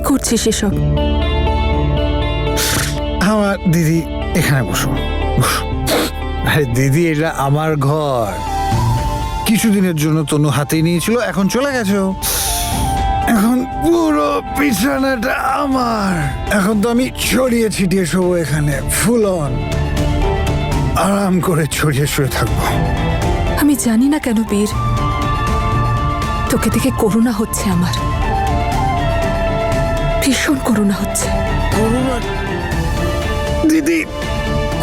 করছিস এসব? আমার দিদি এখানে বসো। আরে দিদি, এটা আমার ঘর। কিছুদিনের জন্য তনু হাতেই নিয়েছিল, এখন চলে গেছে। এখন পুরো বিছানাটা আমার। এখন তো আমি ছড়িয়ে ছিটিয়ে শোবো এখানে, ফুল অন আরাম করে ছড়িয়ে শুয়ে থাকবো। আমি জানি না কেন বীর, তোকে দেখে করুণা হচ্ছে আমার, ভীষণ করুণা হচ্ছে। করুণা? দিদি,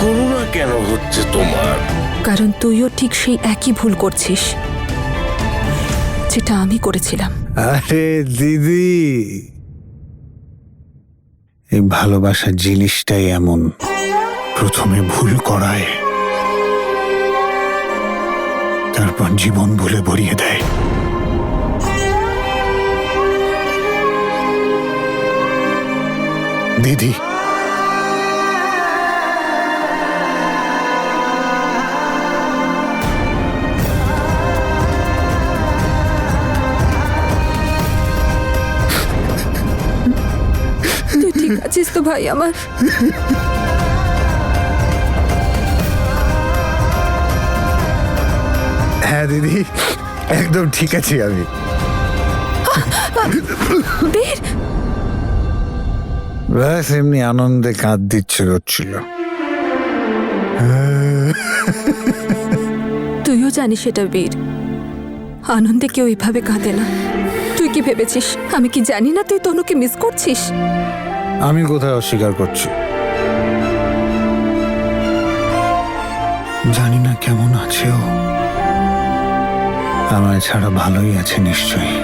করুণা কেন হচ্ছে তোমার? কারণ তুইও ঠিক সেই একই ভুল করছিস যেটা আমি করেছিলাম। আরে দিদি, এই ভালোবাসার জিনিসটাই এমন, প্রথমে ভুল করায়, তারপর জীবন ভুলে ভরিয়ে দেয়। দিদি, তুই ঠিক আছিস তো ভাই আমার? হ্যাঁ দিদি, একদম ঠিক আছি আমি। বীর, ব্যাস এমনি আনন্দে কাঁদ দিচ্ছে হচ্ছিল। তুইও জানিস সেটা বীর, আনন্দে কেউ এইভাবে কাঁদে না। তুই কি ভেবেছিস আমি কি জানি না তুই তনুকে মিস করছিস? আমি কোথায় অস্বীকার করছি? জানি না কেমন আছে ও, আমায় ছাড়া ভালোই আছে নিশ্চয়ই।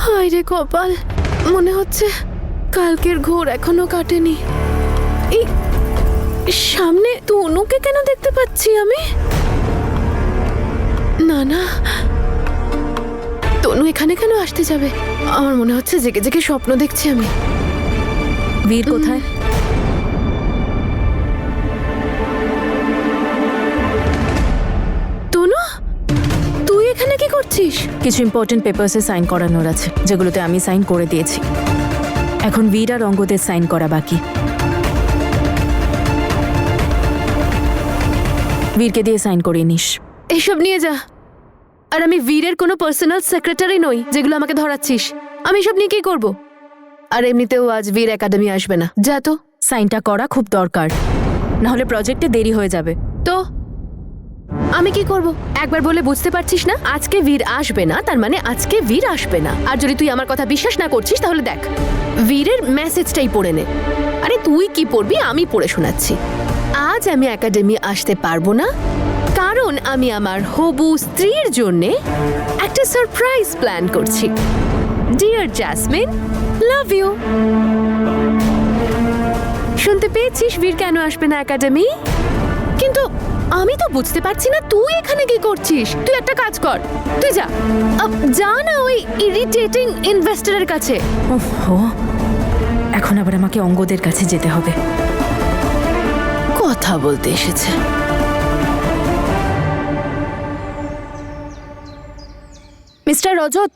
হায় রে কপাল, মনে হচ্ছে কালকের ঘোর এখনো কাটেনি। এই সামনে তনুকে কেন দেখতে পাচ্ছি আমি? না না, তনু এখানে কেন আসতে যাবে? আমার মনে হচ্ছে জেগে জেগে স্বপ্ন দেখছি আমি। বীর কোথায়? তনু, তুই এখানে কি করছিস? কিছু ইম্পর্টেন্ট পেপারসে সাইন করানোর আছে, যেগুলোতে আমি সাইন করে দিয়েছি। এখন বীর আর অঙ্গদের সাইন করা বাকি। বীরকে দিয়ে সাইন করিয়ে নিস। এসব নিয়ে যা। আর আমি বীরের কোনো পার্সোনাল সেক্রেটারি নই যেগুলো আমাকে ধরাচ্ছিস। আমি এসব নিয়ে কি করব? আর এমনিতেও আজ বীর একাডেমি আসবে না, যা তো। সাইনটা করা খুব দরকার, না হলে প্রজেক্টে দেরি হয়ে যাবে। তো আমি কি করব? একবার বলে বুঝতে পারছিস না? আজকে বীর আসবে না তার মানে আজকে বীর আসবে না। আর যদি তুই আমার কথা বিশ্বাস না করছিস তাহলে দেখ, বীরের মেসেজটাই পড়ে নে। আরে তুই কি পড়বি আমি পড়ে শোনাচ্ছি। আজ আমি একাডেমি আসতে পারবো না কারণ আমি আমার হবু স্ত্রীর জন্য একটা সারপ্রাইজ প্ল্যান করছি। Dear Jasmine, love you. শুনতে পেয়েছিস বীর কেন আসবে না একাডেমি? কিন্তু আমি তো বুঝতে পারছি না তুই এখানে কি করছিস। তুই একটা কাজ কর, তুই যা যা না ওই ইরিটেটিং ইনভেস্টরের কাছে। ওহো, এখন আবার আমাকে অঙ্গদের কাছে যেতে হবে। কথা বলতে এসেছে। মিস্টার রজত,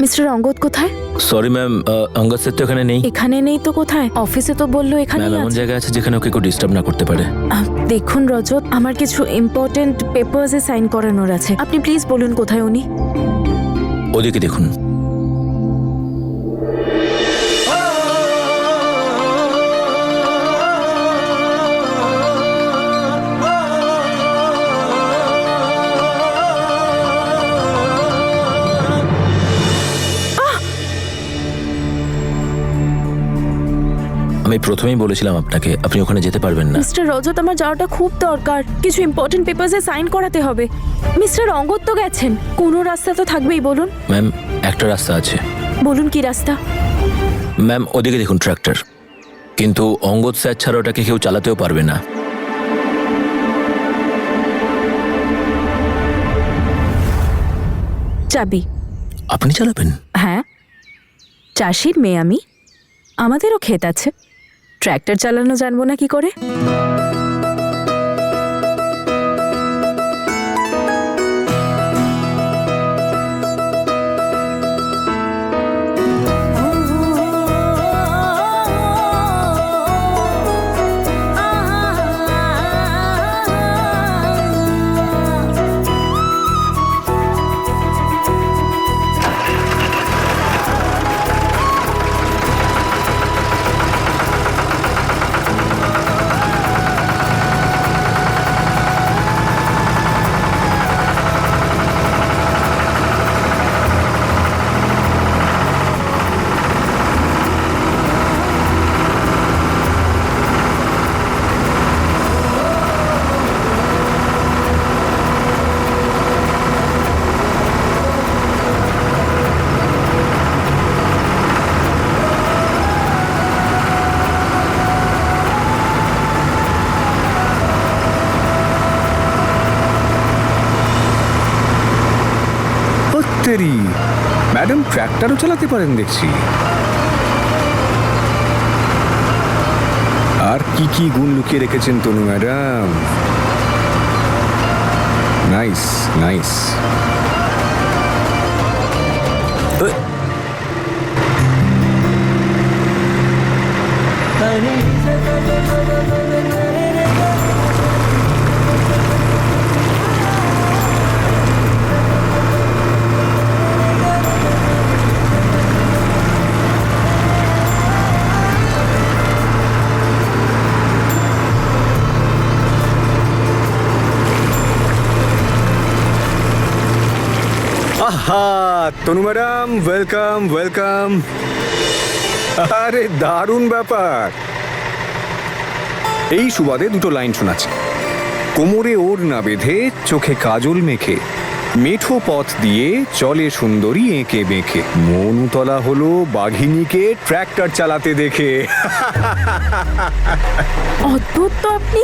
মিস্টার অঙ্গদ কোথায়? সরি ম্যাম, অঙ্গদ স্যার তো এখানে নেই। এখানে নেই তো কোথায়? অফিসে তো বললো এখানে ম্যাম এমন আছে। জায়গায় আছে যেখানে ওকে কেউ ডিস্টার্ব না করতে পারে। দেখুন রজত, আমার কিছু ইম্পর্টেন্ট পেপারসে সাইন করানোর আছে। আপনি প্লিজ বলুন কোথায় উনি। ওদিকে দেখুন। প্রথমেই বলেছিলাম আপনাকে আপনি ওখানে যেতে পারবেন না। মিস্টার রজত, আমার যাওয়াটা খুব দরকার, কিছু ইম্পর্টেন্ট পেপারসে সাইন করাতে হবে। মিস্টার অঙ্গদ তো গেছেন, কোনো রাস্তা তো থাকবেই, বলুন। ম্যাম একটা রাস্তা আছে। বলুন কি রাস্তা? ম্যাম ওদিকে দেখুন ট্র্যাক্টর, কিন্তু অঙ্গদ স্যার ছাড়া ওটাকে কেউ চালাতেও পারবে না। চাবি আপনি চালাবেন? হ্যাঁ, চাষির মেয়ে আমি, আমাদেরও ক্ষেত আছে, ট্র্যাক্টর চালানো জানবো না কি করে? তেরি, ম্যাডাম ট্র্যাক্টরও চালাতে পারেন দেখছি। আর কি কি গুণ লুকিয়ে রেখেছেন তনু ম্যাডাম। Nice nice. আহা, তনু ম্যাডাম ওয়েলকাম ওয়েলকাম। আরে দারুণ ব্যাপার। এই সুবাদে দুটো লাইন শোনাচ্ছে। কোমরে ওর না বেঁধে, চোখে কাজল মেখে, মেঠো পথ দিয়ে চলে সুন্দরী এঁকে বেঁকে, মন উতলা হলো বাঘিনীকে ট্র্যাক্টর চালাতে দেখে। অদ্ভুত তো আপনি,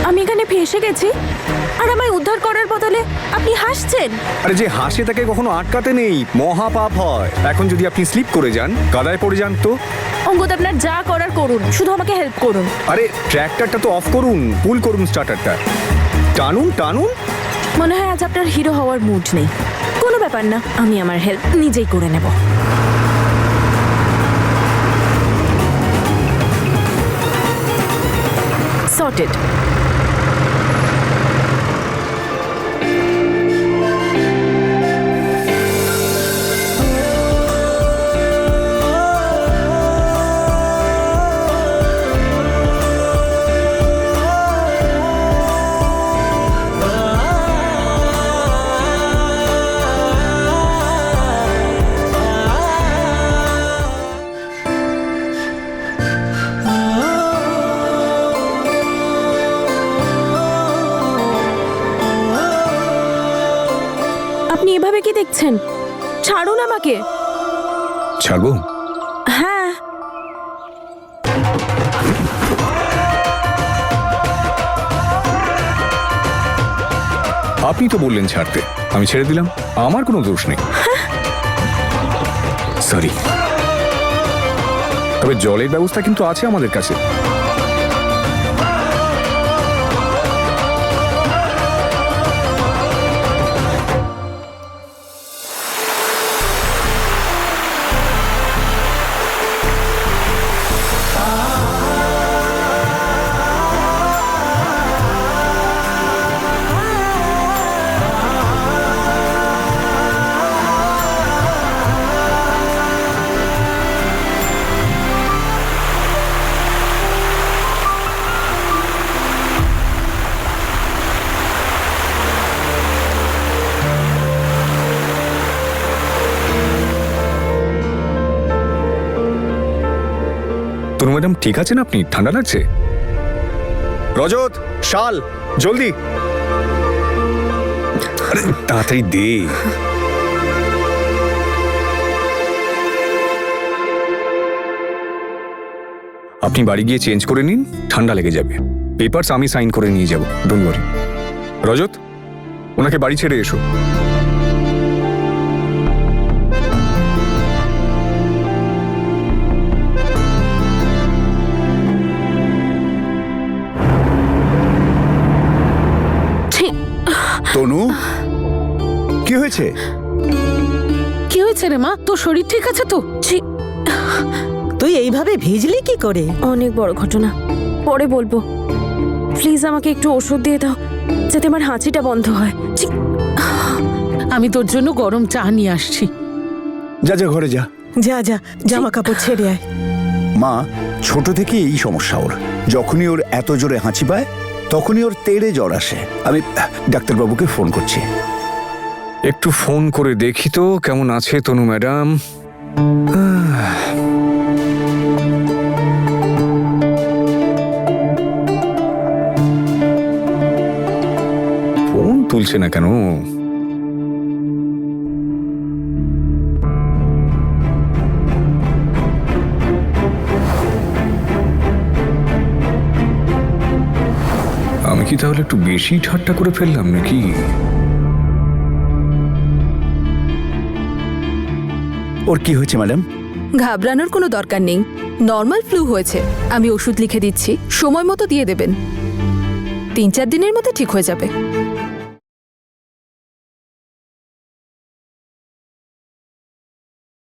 আমি এখানে ফেঁসে গেছি আর আমায় উদ্ধার করার বদলে আপনি হাসছেন। আরে যে হাসে তাকে কখনো আটকাতে নেই, মহাপাপ হয়। এখন যদি আপনি স্লিপ করে যান, কাদায় পড়ে যান তো? অঙ্গদ, আপনার যা করার করুন, শুধু আমাকে হেল্প করুন। আরে ট্র্যাক্টরটা তো অফ করুন, পুল করুন স্টার্টারটা, টানুন টানুন। মনে হয় আজ আপনার হিরো হওয়ার মুড নেই। কোনো ব্যাপার না, আমি আমার হেল্প নিজেই করে নেব। সর্টেড। আপনি এভাবে কি দেখছেন? ছাড়ুন আমাকে। ছাড়বো? হ্যাঁ। আপনি তো বললেন ছাড়তে, আমি ছেড়ে দিলাম, আমার কোনো দোষ নেই। সরি। তবে জলের ব্যবস্থা কিন্তু আছে আমাদের কাছে। ম্যাডাম ঠিক আছেন আপনি? ঠান্ডা লাগছে? রজত, শাল, জলদি! আরে তাড়াতাড়ি দে। আপনি বাড়ি গিয়ে চেঞ্জ করে নিন, ঠান্ডা লেগে যাবে। পেপারস আমি সাইন করে নিয়ে যাব, ডোন্ট ওয়ারি। রজত, ওনাকে বাড়ি ছেড়ে এসো। তনু, কি হয়েছে? কি হয়েছে রে মা? তোর শরীর ঠিক আছে তো? তুই এইভাবে ভিজলি কি করে? অনেক বড় ঘটনা, পরে বলবো। প্লিজ আমাকে একটু ওষুধ দিয়ে দাও যাতে আমার হাঁচিটা বন্ধ হয়। আমি তোর জন্য গরম চা নিয়ে আসছি। যা যা ঘরে যা। যা যা, জামা কাপড় ছেড়ে আয়। মা, ছোট থেকে এই সমস্যা ওর। যখনই ওর এত জোরে হাঁচি পায় তখনই ওর তেড়ে জ্বর আসে। আমি ডাক্তারবাবুকে ফোন করছি। একটু ফোন করে দেখি তো কেমন আছে তনু ম্যাডাম। ফোন তুলছে না কেন? আমি কি তাহলে একটু বেশি ঠাট্টা করে ফেললাম নাকি? ওর কি হয়েছে ম্যাডাম? ঘাবড়ানোর কোনো দরকার নেই, নর্মাল ফ্লু হয়েছে। আমি ওষুধ লিখে দিচ্ছি, সময় মতো দিয়ে দেবেন। 3-4 দিনের মধ্যে ঠিক হয়ে যাবে।